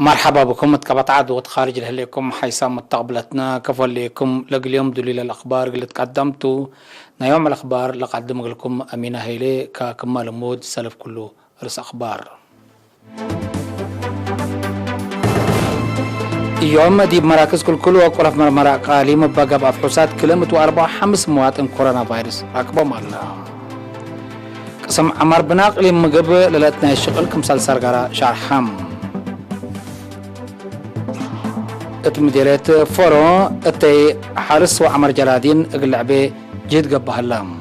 مرحبا بكم متقبط عدوة خارج لكم حيسام مستقبلتنا كفل لكم اليوم دليل الأخبار اللي تقدمتوا يوم الأخبار لقدم لكم أمينة هيلي ككمال مود سلف كله رس أخبار يوم دي مراكز كل وقرف مرمرة قالي مبقى بأفحوصات كلمة وأربع خمس مواطن كورونا فيروس راكبهم الله قسم عمر بناقل مقب للاتنا الشغل كمسال سرقارة شارحام اتمديرات فورو اتي حارس وعمر جلادين اقلعبي جيد قبها اللام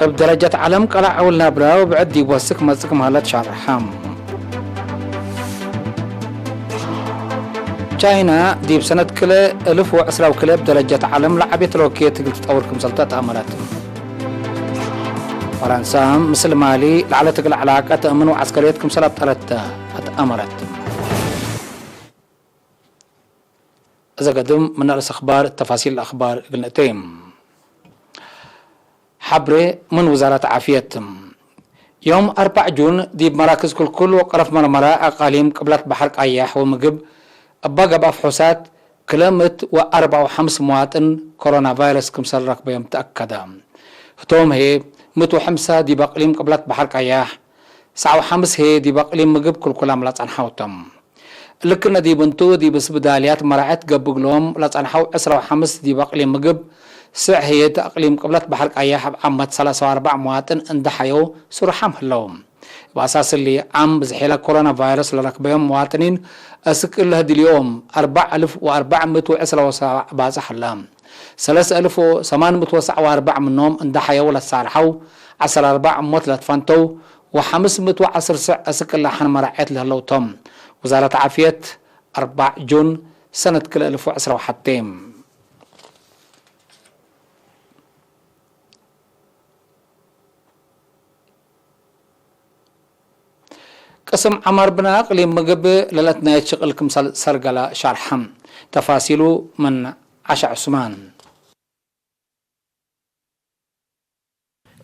بدرجة علم قلع اولنا براو بعد يوسك مزك مهلت شارحام تشاينا دي بسنة كلا 1010 وكلا بدرجة علم لعبت روكيت قلت تطوركم سلطات أمرات فرنسا مثل مالي لعلى تقل علاقة تأمنوا عسكريتكم سلطة ثلاثة أمرات إذا قدم من الأخبار تفاصيل الأخبار قلنتين حبري من وزارة عافية يوم 4 جون دي مراكز كل وقرف مرمرة أقاليم قبلت بحر قياح ومقب أبقى بأفحوصات كلمة وأربع وخمس مواطن كورونا فيروس كمسال ركبة متأكدة فتوم هي 105 دي بقليم قبلت بحر قياح 9 هي دي بقليم مقب كل عملات عن حوتم لكن دي بنتو دي بس بداليات مرعت قبق لهم لطعن حو 15 دي بقليم مقب سع هي تأقليم قبلت بحر قياح بعمد 34 مواطن اندحيو سرحام هلوم بأساس اللي عم بزحيلة كورونا فيروس لركبهم مواطنين أسكر له دي اليوم 4417 بازح اللام 3804 منهم اندحيو للسارحو 14 موت لتفانتو و510 سع أسكر لحن مرعيت لهلو توم وزارة عافية 4 جون سنة كل 1011 قسم عمر بناق اللي مقب للتنا يتشغل كمسال سرقلا شارحم تفاصيله من عشا عثمان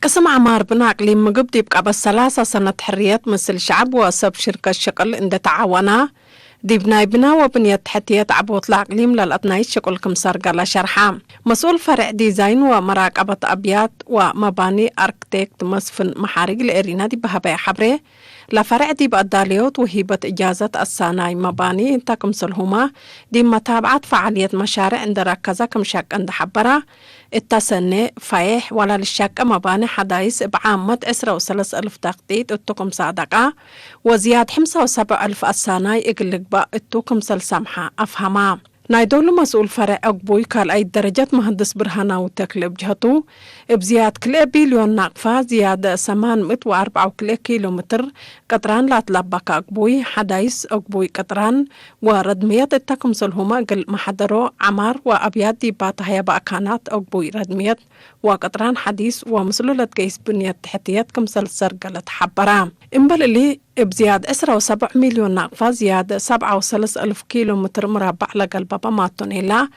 قسم عمار بناق اللي مقب يبقى بس 3 سنة حريات مثل شعب وسب شركة الشقل عند تعاونا ديبناي بنا وبنية تحتيات عبوط العقليم للأطناي شقل كمسار قال شرحام مسؤول فرع ديزاين ومراقبة أبيات ومباني أركتيكت مسفن محارق الإرينا دي بهباء حبري لفرع دي بأداليوت وهيبة إجازة الصاناي مباني انتا كمسلهما دي متابعة فعالية مشاريع عند ركزة كمشاك عند حبرة التسنة فايح ولا للشاك مباني حدايس بعامة 13,000 تقديد اتوكم صادقة وزياد 75,000 الصاناي اقلق با اتوكم سلسامحة أفهما نايدولو مسؤول فرع أقبوي كال أي درجات مهندس برهانا وتكلب جهتو بزياد كلا بليون ناقفة زيادة 804 كيلومتر قطران لا تلبك أقبوي حدايس أقبوي قطران وردميات التكم سلهما قل محضرو عمار وأبيات دي باتهيا بأكانات أقبوي ردميات وقطران حديث ومسلولة كيس بنية تحتيات كمسل سرقلة حبرام إنبال اللي بزياد 7 مليون ناقفة زيادة 37,000 كيلومتر مربع لقلبة ماتون إلا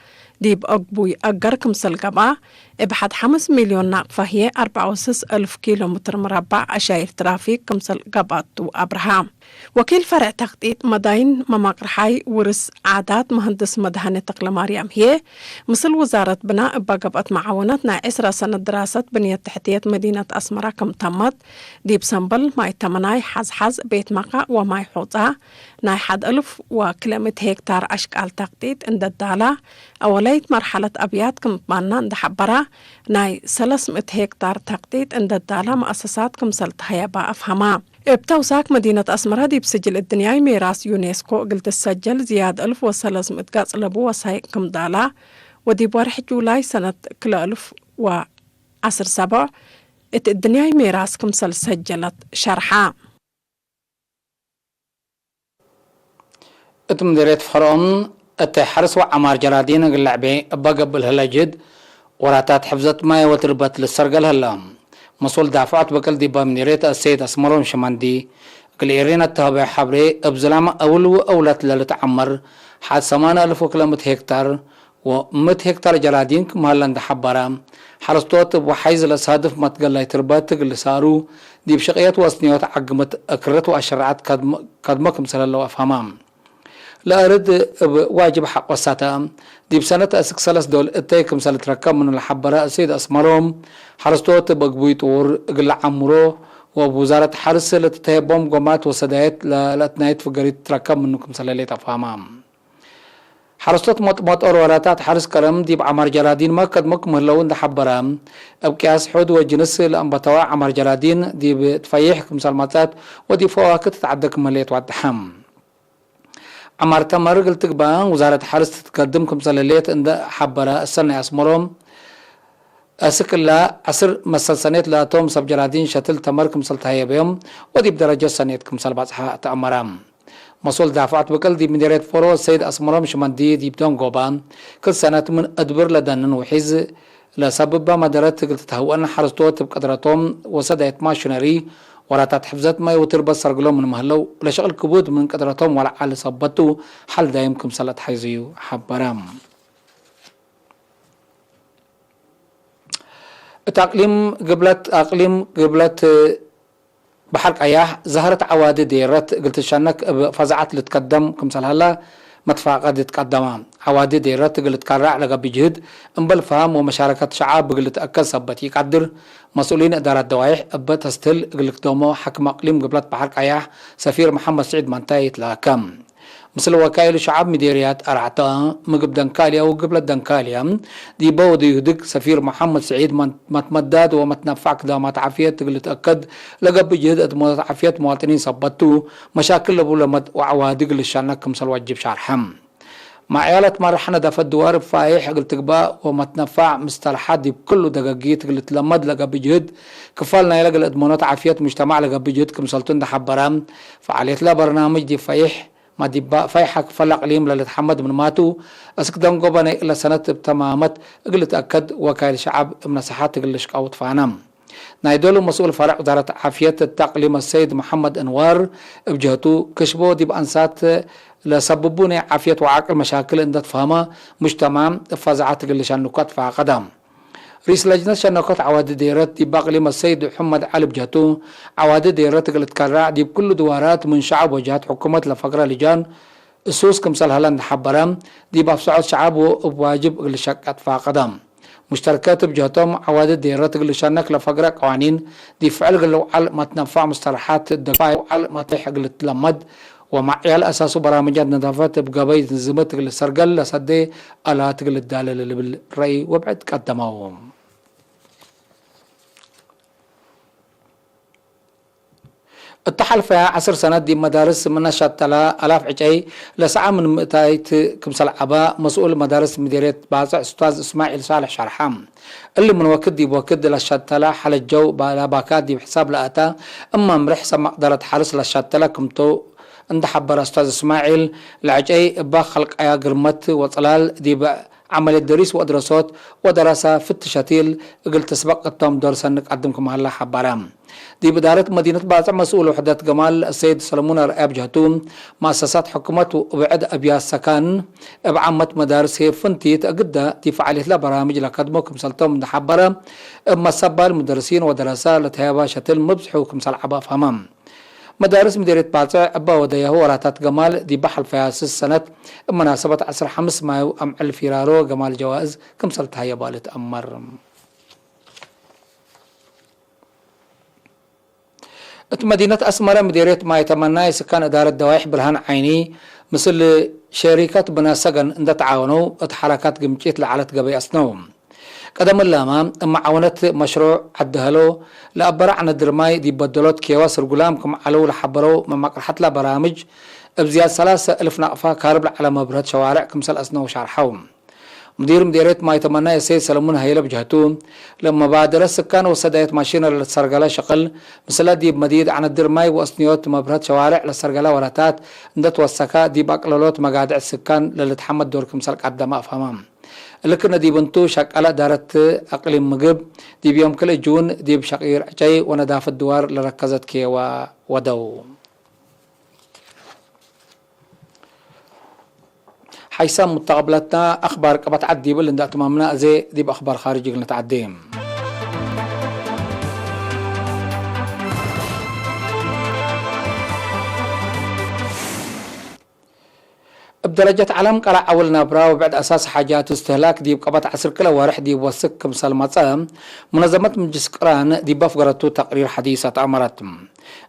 ديب أقبوي أقر كمسل قبا بحد 5 مليون ناقفة هي 64,000 كيلومتر مربع أشاير ترافيك كمسل قباتو أبراهام وكيل فرع تخطيط مداين مماقر حي ورس عادات مهندس مدهنة تقل مريم هي مثل وزارة بناء بقبات معاونتنا 10 سنة دراسة بنية تحتيات مدينة أسمرة كم تمت ديب سنبل ماي تمناي حز بيت مقا وماي حوطة ناي 1,000 وكلمة هكتار أشكال تخطيط عند الدالة أوليت مرحلة أبيات كم بانا عند حبرة ناي 300 هكتار تخطيط عند الدالة مؤسسات كم سلطة با أفهما بتوساك مدينة أسمرة دي بسجل الدنياي ميراث يونسكو قلت السجل زياد 1300 قاص لبو وسايق كم دالة ودي بورح جولاي سنة كل 1017 الدنياي ميراث كم سجلت شرحة اتمديريت فرعون التحرس وعمار جلادين اللعبي بقبل هلاجد وراتات حفظت ماي وتربت للسرقل هلام مسؤول دافعت بكل دي بامنيريت السيد اسمرون شماندي كل إيرينا التهبع حبري ابزلام أول وأولات للتعمر حد 8,000 كيلومتر هكتار و100 هكتار جرادين كمهلا حبرا حرستوت وحيز الأصادف متقل يتربات قلسارو دي بشقيات وصنيات عقمت أكرت وأشرعت قدمكم سلا الله أفهمام لا أرد واجب حق وساتا دي بسنة أسك سلس دول اتايكم سلا تركب من الحبراء سيد أسمرهم حرستوت بقبويت ور قل عمرو ووزارة حرس لتتهبهم قومات وسدايات لأتنايت فقريت تركب منكم سلا ليت أفهمام حرستوت مط أوروراتات حرس كرم دي بعمر جرادين ما قد مكملون ده حبرام أبكياس حود وجنس الأنبطوا عمر جرادين دي بتفيحكم سلماتات ودي فواكه تتعدكم مليت وعدحم عمر تمر قلت بان وزارة حرس تقدمكم سلاليت عند حبرا السنة أسمرهم أسكلا عصر مسل سنة لا توم سب جرادين شتل تمركم سلتهاي بيوم ودي بدرجة سنتكم سلباتها تأمرام مسؤول دافعت بكل دي مديرية فورو السيد أسمرام شمندي دي بدون قوبان كل سنة من أدبر لدنن وحيز لسبب مدارات قلت تهوأن حرستوت بقدراتهم وسدت ماشنري ولا تحفظت ما يوتر بس رجلهم من مهلو لشغل كبود من قدراتهم ولا على صبتو حل دايمكم سلة حيزيو حبرام أقليم قبلت بحرق أياه ظهرت عوادة ديرت قلت شانك فزعت لتقدم كمثال هلا متفاقة تقدمها عوادة ديرت قلت كرع لقى بجهد انبل فهم ومشاركة شعاب قلت أكل سبت يقدر مسؤولين إدارة دوايح أبت هستل قلت دومو حكم أقليم قبلت بحرق أياه سفير محمد سعيد منتايت لاكم مثل وكايل شعب مديريات أرعتا مقب دنكاليا وقبل دنكاليا دي بود يهدك سفير محمد سعيد متمدد ومتنفعك دا متعافيات تقل تأكد لقب بجهد متعافيات مواطنين صبتو مشاكل لبولمت وعوادق للشانك مثل واجب شارحم مع عيالة مرحنا دا فالدوار فايح قلت تقبا ومتنفع مصطلحات دي بكل دقاقيت قلت لمد لقب بجهد كفالنا يلقى الأدمونات عافيات مجتمع لقب بجهد كمسلتون دا حبرام فعليت لا برنامج دي فايح ما دي فايحك فلق ليم للتحمد من ماتو اسكدن قبنا إلى سنة تمامت قلت أكد وكايل شعب من صحات قلش قوت فانام نايدولو مسؤول فرع وزارة عافية التقليم السيد محمد أنوار بجهته كشبو دي بأنسات لسببوني عافية وعاقل مشاكل عند تفهمها مجتمع فزعات قلش النقاط فقدام رئيس لجنة شنقات عواد ديرات دي باقليم السيد محمد علي بجهته عواد ديرات قلت كرع دي بكل دوارات من شعب وجهات حكومة لفقرة لجان السوس كمثال هلان حبرام دي بافصعود شعب وواجب قلشاقات فقدام مشتركات بجهتهم عواد ديرات قلشانك لفقرة قوانين دي فعل قلو على ما تنفع مصطلحات الدفاع وعلى ما تلحق لتلمد ومع عيال أساسه برامجات نظافات بقباية نزمت لسرقل لصدي ألا تقل الدالة اللي بالرأي وبعد قدموهم التحل فيها 10 سنة دي مدارس من شتلا ألاف عجي لسعى من مئتايت كمسال عباء مسؤول مدارس مديرية بازع أستاذ إسماعيل صالح شرحام اللي من وكد دي بوكد للشتلا حال الجو بالا باكات دي بحساب لأتا أما مرحسة مقدرة حرس للشتلا كمتو عند حبر أستاذ إسماعيل العجي با خلق أيا قرمت وطلال دي عمل الدريس وأدرسات ودراسة في التشاتيل قلت سبق التوم درسنك قدمكم هلا حبرام دي بدارة مدينة بازع مسؤول وحدة جمال السيد سلمون رئاب جهتون مؤسسات حكومة وبعد أبيات سكان بعمة مدارس هي فنتيت أقدة دي فعالية لا برامج لقدمكم سلطهم نحبرة أما سبا المدرسين ودراسة لتهابا شتل مبزحوكم سلعبا فهمام مدارس مديرية بازع أبا وديه وراتات جمال دي بحل فيها 6 سنة مناسبة 10 5 مايو أم الفيرارو جمال جوائز كم سلتها يبالة أمر مدينة أسمرة مديرية ما يتمنى سكان إدارة دوايح برهان عيني مثل شركات بنا سجن عند تعاونوا حركات جمجيت لعلت قبي أسنوم قدم اللامام اما عاونت مشروع عدهلو لأبرع عن الدرماي دي بدلوت كيواس رجلامكم علو لحبرو من مقرحة لا برامج بزياد 3000 نقفة كارب على مبرهات شوارع كمسال أسنو وشارحوم مدير مديرية ما يتمنى السيد سلمون هيلا بجهتون لما بادر السكان وسدايت ماشينة للسرقلة شقل مثل دي مديد عن الدرماي وأسنيوت مبرهات شوارع للسرقلة وراتات ندت والسكا دي بقلولوت مقادع السكان للتحمد دور كمسال قدما أفهمام لكن دي بنتو شقلة دارت أقليم مقب دي بيوم كل جون دي بشقير جاي ونداف الدوار لركزت كيوا ودو حيسام متقبلتنا أخبار قبط عدي بل إن أتمامنا زي دي بأخبار خارجي نتعديم. بدرجة علم قرأ أول نبرة وبعد أساس حاجات استهلاك دي بقبط 10 كيلو ورح دي بوسك كمسال مصام منظمة مجلس قران دي بفقرته تقرير حديثة أمرت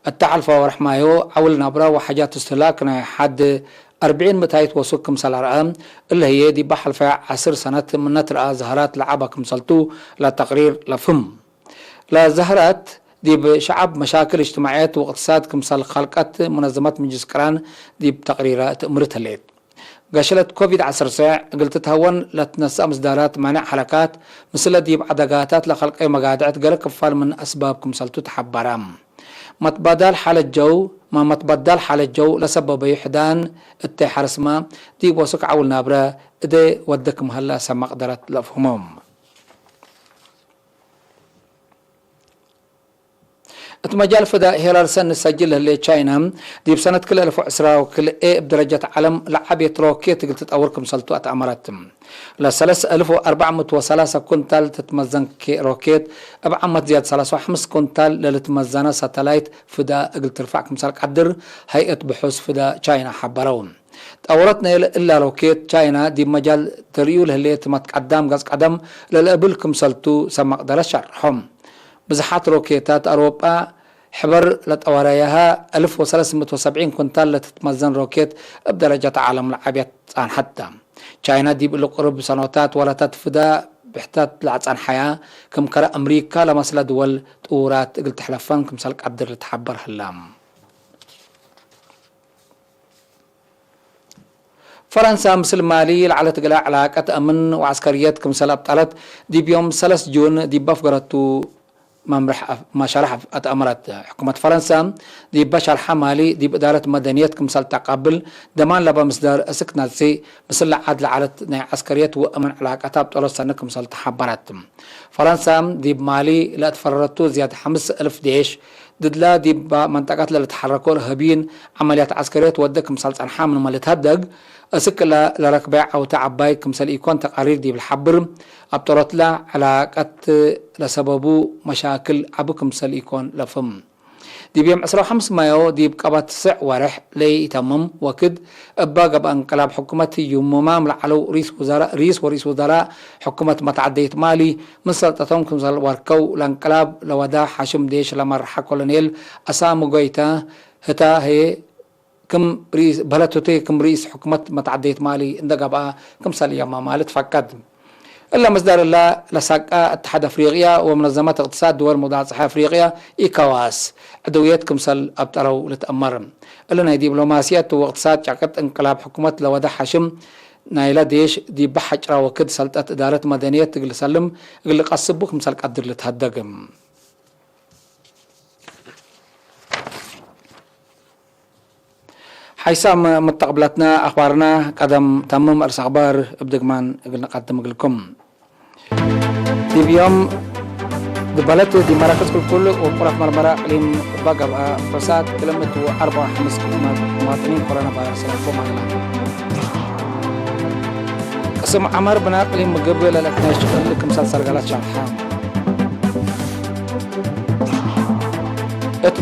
التعلفة ورح مايو أول نبرة وحاجات استهلاكنا حد 40 متايت وسك كمسال رقم اللي هي دي بحلفة 10 سنة من نترأى زهرات لعبة كمسالتو لا تقرير لفم لا زهرات دي بشعب مشاكل اجتماعيات واقتصاد كمسال خلقات منظمة مجلس قران دي بتقريرات أمرتها الليل قاشلت كوفيد 19 قلت تهون لتنسى مصدارات منع حركات مثل دي بعدقاتات لخلق اي مقادعات قال كفال من اسباب كمسالتو تحبرام متبادل حالة جو ما متبدل حالة جو لسبب يحدان التي حرسما دي بوسك عول نابرة ادي ودكم هلا سما قدرت لفهمهم مجال فداء هيرار سن نسجل اللي تشاينا دي بسنة كل 1010 وكل ايه بدرجة علم لعبية روكيت قلت تأوركم سلطوة أمراتهم لسلس 1403 كونتال تتمزن روكيت أبعمت زياد 35 كونتال للتمزنة ساتلايت فداء قلت ترفعكم سلك عدر هيئة بحوث فداء تشاينا حبرون تأورتنا إلا روكيت تشاينا دي مجال تريول اللي تمتقدم قص قدم للقبلكم سلطو سمق درشر حم بزحات روكيتات أوروبا حبر لتواريها 1370 كونتال لتتمزن روكيت بدرجة عالم العابيات عن حتى تشاينا دي بالقرب سنوات ولتت فداء بحتات لعن حياة كم كرا أمريكا لمسلا دول طورات قلت حلفان كم سلك قدر لتحبر هلام فرنسا مثل مالي على تقلع علاقة أمن وعسكريات كم سلاب طالت دي بيوم 3 جون دي بفقرتو ما شرح أتأمرت حكومة فرنسا دي بشر حمالي دي بإدارة مدنيات كمثال تقابل دمان لبا مصدر أسكنا سي مثل عادل على عسكريات وأمن علاقاتها بطولة سنة كمثال تحبرت فرنسا دي بمالي لا تفررتو زيادة 5000 ديش ضد لا دي بمنطقات اللي تحركوا رهبين عمليات عسكريات ودك كمثال تنحى من مالي تهدق أسكلا لركباع أو تعباي كمثال يكون تقارير دي بالحبر أبطرت لا علاقات لسببو مشاكل عبو كمثال يكون لفم دي بيوم 15 مايو دي بقبات 9 ورح لي يتمم وكد أباقب انقلاب حكومة يوممام لعلو رئيس وزراء حكومة متعدية مالي من سلطتهم كمثال وركو لانقلاب لودا حاشم ديش لمرحة كولونيل أسامو قويتا هتا هي كم رئيس بلتوتي كم رئيس حكومة متعدية مالي اندقبا كم ساليا ما مالت فقد إلا مصدر الله لساقا اتحاد أفريقيا ومنظمات اقتصاد دول مضاعفة أفريقيا إيكاواس عدويات كمسال أبطروا لتأمر إلا ناي دبلوماسيات واقتصاد شعقت انقلاب حكومة لودا حشم نايلا ديش دي بحجرة وكد سلطة إدارة مدنية تقل سلم اللي قصبوك كمسال قدر لتهدقم حيسام متقبلتنا أخبارنا قدم تمم أرس أخبار بدقمان قلنا قدم لكم دي بيوم دبلت دي مراكز كل وقرف مرمرة قليم بقى فساد كلمة 4-5 مواطنين كورونا فيروس لكم على قسم عمر بنا قليم مقبل لكناش لكم سلسل غلط شرحام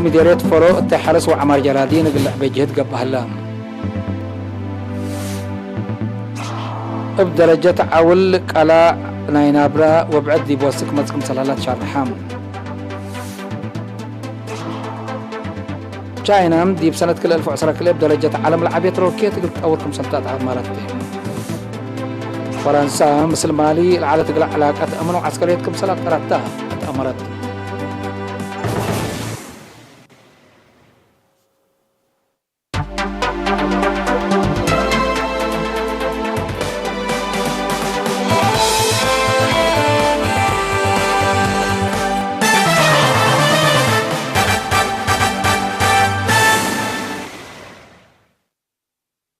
مديرية فرو التحرس وعمر جرادين قل بجهد قبل هلام بدرجة عول قلا ناينابرا وبعد دي بوسك مزكم سلالات شرحام تشاينا دي بسنة كل 1010 كل بدرجة عالم العبية روكيت قلت أولكم سلطات عمارتين فرنسا مثل مالي العالة تقلع علاقات أمن وعسكريتكم سلطات قرأتها أمرت